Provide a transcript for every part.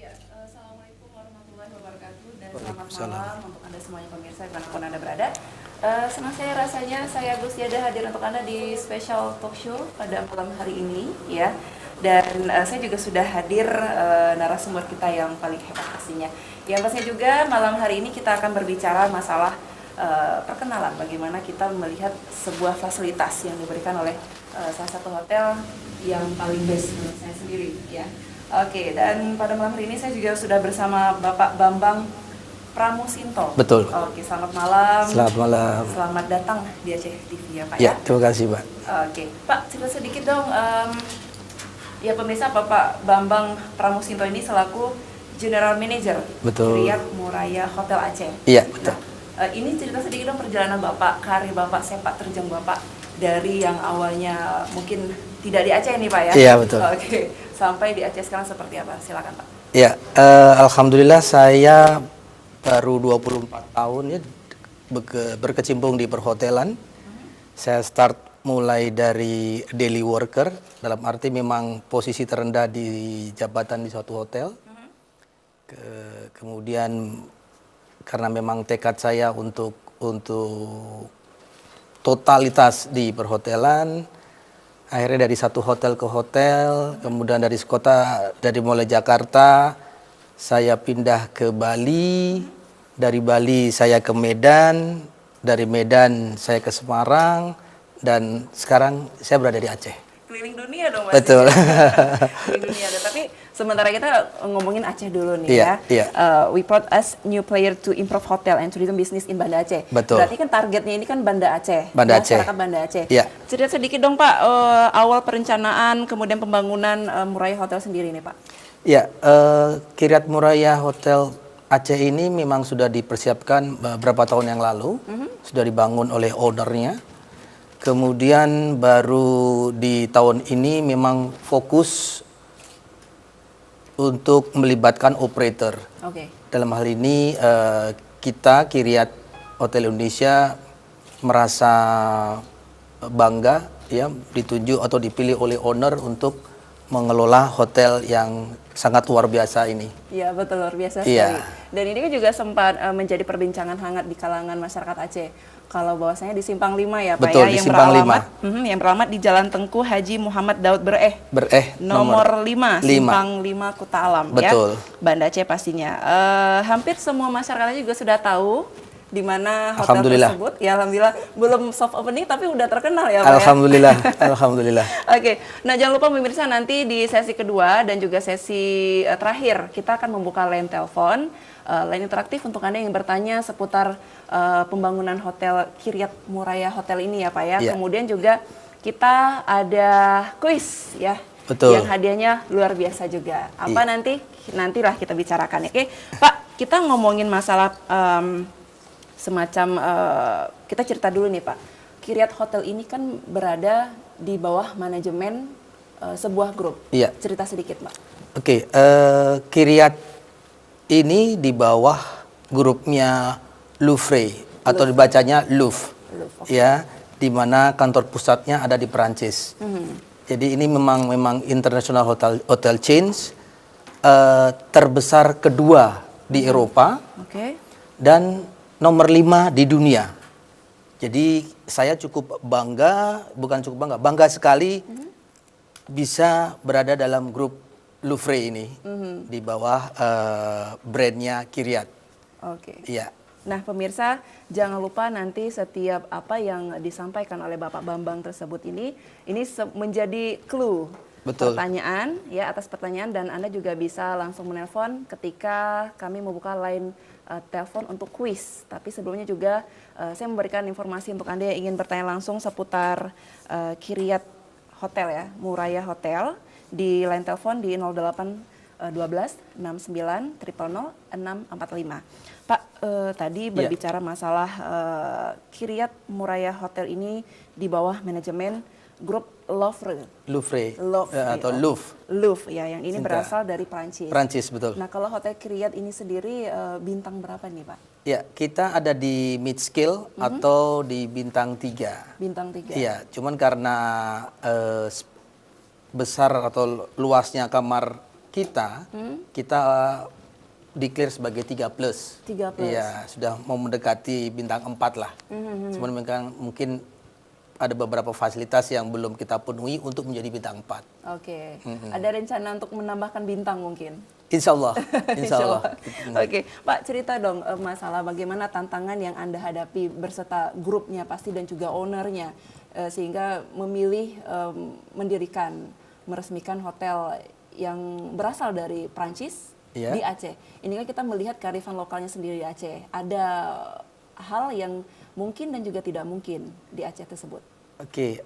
Assalamualaikum warahmatullahi wabarakatuh dan selamat malam untuk Anda semuanya pemirsa dimanapun Anda berada. Senang saya rasanya saya Gustiada hadir untuk Anda di special talk show pada malam hari ini ya. Dan saya juga sudah hadir narasumber kita yang paling hebat pastinya. Yang pastinya juga malam hari ini kita akan berbicara masalah perkenalan bagaimana kita melihat sebuah fasilitas yang diberikan oleh salah satu hotel yang paling best menurut saya sendiri ya. Oke, dan pada malam hari ini saya juga sudah bersama Bapak Bambang Pramusinto. Betul. Oke, selamat malam. Selamat malam. Selamat datang di Aceh TV ya Pak Ya, terima kasih Pak. Oke, Pak cerita sedikit dong. Ya pemirsa, Bapak Bambang Pramusinto ini selaku General Manager Betul. Riyad Muraya Hotel Aceh. Iya, betul. Nah, ini cerita sedikit dong perjalanan Bapak, karir Bapak, sepak terjang Bapak dari yang awalnya mungkin tidak di Aceh nih Pak ya. Iya, betul. Oke, sampai di Aceh sekarang seperti apa? Silakan Pak. Ya, alhamdulillah saya baru 24 tahun ya berkecimpung di perhotelan. Saya start mulai dari daily worker, dalam arti memang posisi terendah di jabatan di suatu hotel. Kemudian karena memang tekad saya untuk totalitas di perhotelan, akhirnya dari satu hotel ke hotel, kemudian dari kota, dari mulai Jakarta, saya pindah ke Bali, dari Bali saya ke Medan, dari Medan saya ke Semarang, dan sekarang saya berada di Aceh. Keliling dunia dong Mas. Betul. Keliling dunia. Tapi sementara kita ngomongin Aceh dulu nih Iya, ya. iya. We brought us new player to improve hotel and tourism business in Banda Aceh. Betul. Berarti kan targetnya ini kan Banda Aceh. Banda Aceh. Masyarakat Banda Aceh. Iya. Cerita sedikit dong Pak, awal perencanaan kemudian pembangunan Muraya Hotel sendiri nih Pak. Ya, Kiryat Muraya Hotel Aceh ini memang sudah dipersiapkan beberapa tahun yang lalu, sudah dibangun oleh ownernya. Kemudian baru di tahun ini memang fokus untuk melibatkan operator. Oke. Dalam hal ini kita Kiryat Hotel Indonesia merasa bangga ya ditunjuk atau dipilih oleh owner untuk mengelola hotel yang sangat luar biasa ini. Iya betul, luar biasa Iya. sekali. Dan ini kan juga sempat menjadi perbincangan hangat di kalangan masyarakat Aceh. Kalau bahwasanya di Simpang 5 ya Pak Betul, ya, di yang Simpang beralamat, yang beralamat di Jalan Tengku Haji Muhammad Daud Bereh. Nomor 5, Simpang 5 Kuta Alam. Betul. Ya. Banda Aceh pastinya. Hampir semua masyarakat juga sudah tahu di mana hotel tersebut. Ya alhamdulillah belum soft opening tapi udah terkenal ya Pak. Alhamdulillah, ya? Alhamdulillah. Oke, nah jangan lupa pemirsa nanti di sesi kedua dan juga sesi terakhir kita akan membuka line telepon, line interaktif untuk Anda yang bertanya seputar pembangunan hotel Kiryat Muraya Hotel ini ya Pak ya. Ya. Kemudian juga kita ada kuis ya. Betul. Yang hadiahnya luar biasa juga. Apa Iya. nantilah kita bicarakan ya. Oke, Pak, kita ngomongin masalah semacam kita cerita dulu nih Pak. Kiryat Hotel ini kan berada di bawah manajemen sebuah grup. Iya. Cerita sedikit Pak. Oke, Kiryat ini di bawah grupnya Louvre atau dibacanya Louvre. Louvre, Ya, di mana kantor pusatnya ada di Perancis. Jadi ini memang international hotel chains terbesar kedua di Eropa Oke. dan nomor 5 di dunia. Jadi saya cukup bangga, bangga sekali bisa berada dalam grup Louvre ini di bawah brandnya Kiryat. Oke. Iya. Nah pemirsa jangan lupa nanti setiap apa yang disampaikan oleh Bapak Bambang tersebut ini menjadi clue. Betul. Pertanyaan ya, atas pertanyaan, dan Anda juga bisa langsung menelpon ketika kami membuka line telepon untuk kuis. Tapi sebelumnya juga saya memberikan informasi untuk Anda yang ingin bertanya langsung seputar Kiryat Hotel ya, Muraya Hotel, di line telepon di 08 12 69 000 645. Pak, tadi berbicara masalah Kiryat Muraya Hotel ini di bawah manajemen grup Louvre Atau Louvre. Louvre ya, yang ini berasal dari Prancis. Prancis, betul. Nah, kalau Hotel Kiryat ini sendiri bintang berapa nih, Pak? Ya, kita ada di mid scale atau di bintang 3. Bintang 3. Iya, cuman karena besar atau luasnya kamar kita, kita declare sebagai 3+. 3+. Iya, sudah mau mendekati bintang 4 lah. Cuman mungkin ada beberapa fasilitas yang belum kita penuhi untuk menjadi bintang 4. Oke. Ada rencana untuk menambahkan bintang mungkin? Insya Allah. Insya Allah. Oke, Pak, cerita dong masalah bagaimana tantangan yang Anda hadapi berserta grupnya pasti dan juga ownernya sehingga memilih meresmikan hotel yang berasal dari Prancis di Aceh. Ini kan kita melihat kearifan lokalnya sendiri di Aceh. Ada hal yang mungkin dan juga tidak mungkin di Aceh tersebut. Oke,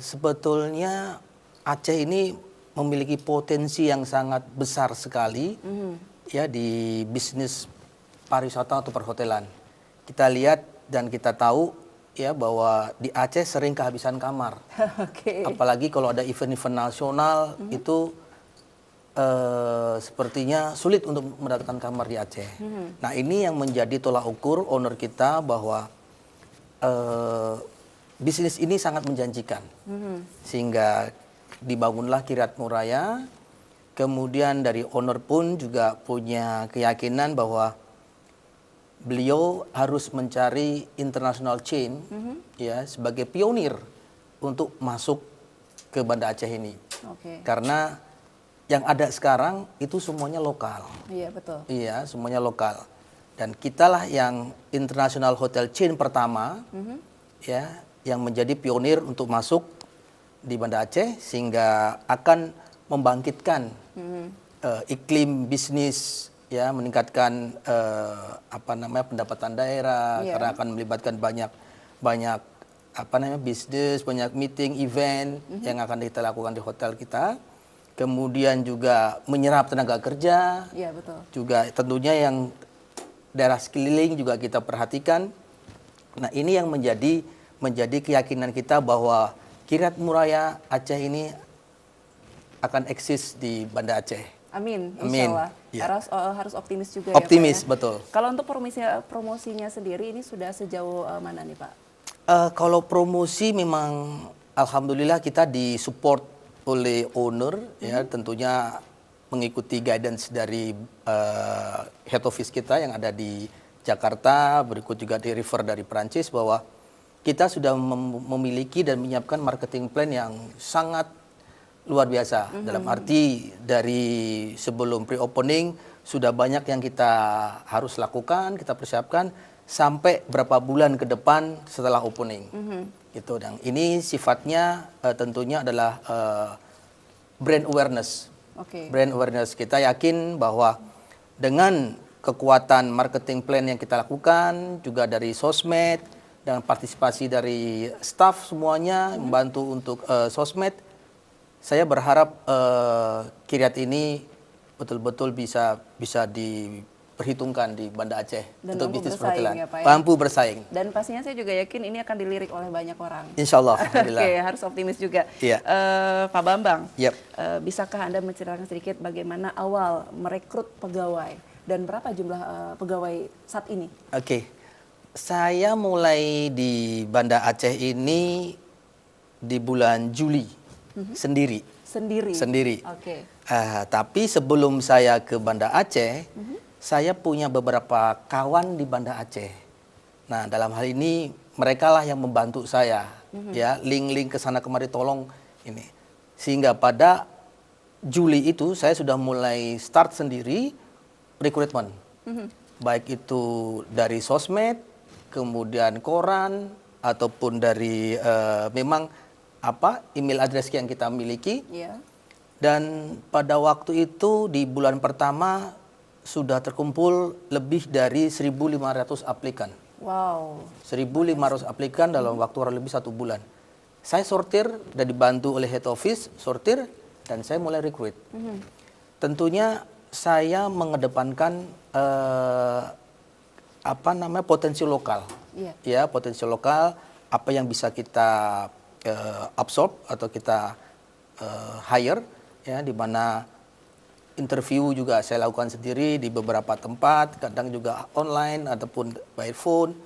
sebetulnya Aceh ini memiliki potensi yang sangat besar sekali ya di bisnis pariwisata atau perhotelan. Kita lihat dan kita tahu ya bahwa di Aceh sering kehabisan kamar. Apalagi kalau ada event-event nasional itu sepertinya sulit untuk mendapatkan kamar di Aceh. Nah, ini yang menjadi tolak ukur owner kita bahwa bisnis ini sangat menjanjikan. Sehingga dibangunlah Kirat Muraya. Kemudian dari owner pun juga punya keyakinan bahwa beliau harus mencari international chain ya sebagai pionir untuk masuk ke Banda Aceh ini. Karena yang ada sekarang itu semuanya lokal. Iya, betul. Iya, semuanya lokal. Dan kitalah yang international hotel chain pertama ya yang menjadi pionir untuk masuk di Banda Aceh sehingga akan membangkitkan iklim bisnis ya, meningkatkan pendapatan daerah karena akan melibatkan banyak bisnis, banyak meeting, event yang akan kita lakukan di hotel kita. Kemudian juga menyerap tenaga kerja. Iya, betul. Juga tentunya yang daerah sekeliling juga kita perhatikan. Nah, ini yang menjadi keyakinan kita bahwa Kirat Muraya Aceh ini akan eksis di Banda Aceh. Amin, insya Allah. Ya. Harus optimis juga optimis, ya Pak ya? Betul. Kalau untuk promosinya sendiri ini sudah sejauh mana nih Pak? Kalau promosi memang Alhamdulillah kita disupport oleh owner ya, tentunya mengikuti guidance dari head office kita yang ada di Jakarta, berikut juga di refer dari Prancis bahwa kita sudah memiliki dan menyiapkan marketing plan yang sangat luar biasa. Dalam arti dari sebelum pre-opening sudah banyak yang kita harus lakukan, kita persiapkan sampai berapa bulan ke depan setelah opening. Gitu. Dan ini sifatnya tentunya adalah brand awareness. Brand awareness, kita yakin bahwa dengan kekuatan marketing plan yang kita lakukan, juga dari sosmed, dan partisipasi dari staff semuanya membantu untuk sosmed, saya berharap Kirat ini betul-betul bisa diperhitungkan di Banda Aceh dan untuk bisnis perhotelan. Ya, Pak, ya? Mampu bersaing. Dan pastinya saya juga yakin ini akan dilirik oleh banyak orang. Insya Allah. Oke, harus optimis juga. Iya. Pak Bambang, Yep. Bisakah Anda menceritakan sedikit bagaimana awal merekrut pegawai dan berapa jumlah pegawai saat ini? Oke. Saya mulai di Banda Aceh ini di bulan Juli sendiri. Sendiri. Oke. Tapi sebelum saya ke Banda Aceh, saya punya beberapa kawan di Banda Aceh. Nah, dalam hal ini mereka lah yang membantu saya, ya, link-link ke sana kemari tolong ini. Sehingga pada Juli itu saya sudah mulai start sendiri rekrutmen. Baik itu dari sosmed, kemudian koran, ataupun dari memang email address yang kita miliki. Dan pada waktu itu di bulan pertama sudah terkumpul lebih dari 1.500 aplikan. Wow. 1.500 aplikan dalam waktu kurang lebih 1 bulan. Saya sortir dan dibantu oleh head office, sortir, dan saya mulai rekrut. Tentunya saya mengedepankan potensi lokal. Ya, potensi lokal, apa yang bisa kita absorb atau kita hire, ya, di mana interview juga saya lakukan sendiri di beberapa tempat, kadang juga online ataupun by phone.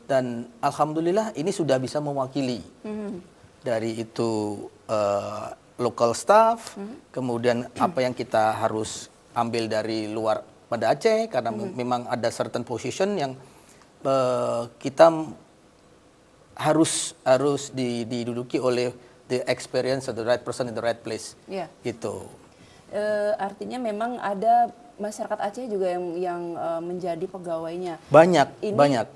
Dan alhamdulillah ini sudah bisa mewakili dari itu local staff, kemudian apa yang kita harus ambil dari luar Banda Aceh karena memang ada certain position yang kita harus diduduki oleh the experience of the right person in the right place. Iya. Gitu. Artinya memang ada masyarakat Aceh juga yang menjadi pegawainya. Banyak, Ini banyak.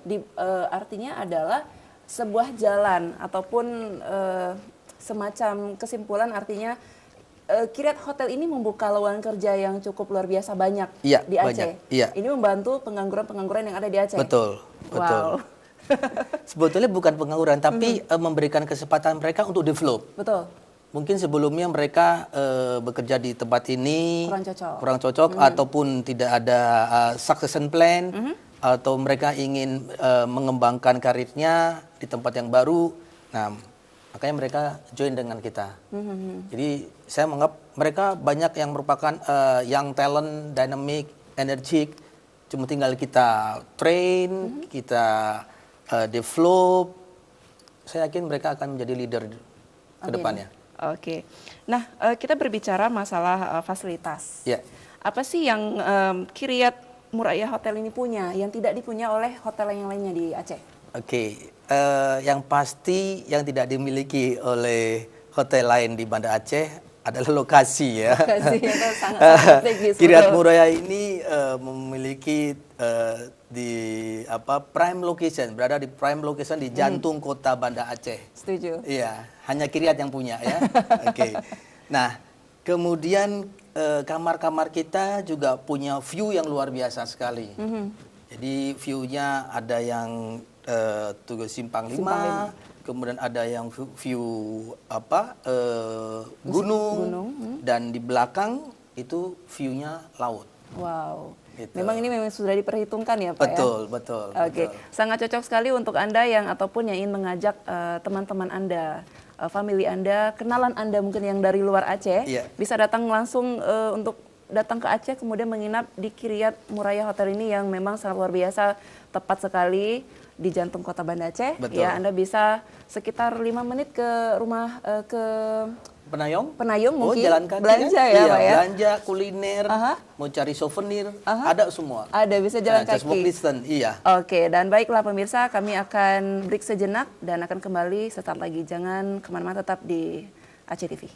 Artinya adalah sebuah jalan ataupun semacam kesimpulan, artinya Kiryat Hotel ini membuka lowongan kerja yang cukup luar biasa banyak Iya, di Aceh. banyak, iya. Ini membantu pengangguran-pengangguran yang ada di Aceh. Betul, betul. Wow. Sebetulnya bukan pengangguran, tapi memberikan kesempatan mereka untuk develop. Betul. Mungkin sebelumnya mereka bekerja di tempat ini Kurang cocok. ataupun tidak ada succession plan, atau mereka ingin mengembangkan karirnya di tempat yang baru. Nah, makanya mereka join dengan kita. Jadi saya menganggap mereka banyak yang merupakan young talent, dynamic, energik. Cuma tinggal kita train, kita develop. Saya yakin mereka akan menjadi leader ke depannya. Oke. Nah, kita berbicara masalah fasilitas. Ya. Apa sih yang Kiryat Muraya Hotel ini punya yang tidak dipunya oleh hotel yang lainnya di Aceh? Oke, yang pasti yang tidak dimiliki oleh hotel lain di Banda Aceh adalah lokasi ya. Lokasi itu sangat strategis. Kiryat Muraya ini memiliki di prime location, berada di prime location di jantung kota Banda Aceh. Setuju. Iya, hanya Kiryat yang punya ya. Oke. Nah, kemudian kamar-kamar kita juga punya view yang luar biasa sekali. Jadi view-nya ada yang Tugu Simpang 5, kemudian ada yang view gunung. Dan di belakang itu view-nya laut. Wow. Gitu. Memang ini memang sudah diperhitungkan ya Pak Betul, ya? betul. Oke, sangat cocok sekali untuk Anda yang ataupun yang ingin mengajak teman-teman Anda, family Anda, kenalan Anda mungkin yang dari luar Aceh, bisa datang langsung untuk datang ke Aceh kemudian menginap di Kiryat Muraya Hotel ini yang memang sangat luar biasa, tepat sekali di jantung kota Banda Aceh. Betul. Ya, Anda bisa sekitar 5 menit ke rumah ke Penayung mungkin jalan kaki belanja kan? ya Iya, Pak ya. belanja, kuliner, mau cari souvenir, ada semua. Ada, bisa jalan Just walk kaki. distance, iya. Oke, dan baiklah pemirsa, kami akan break sejenak dan akan kembali sesaat lagi. Jangan kemana-mana, tetap di Aceh TV.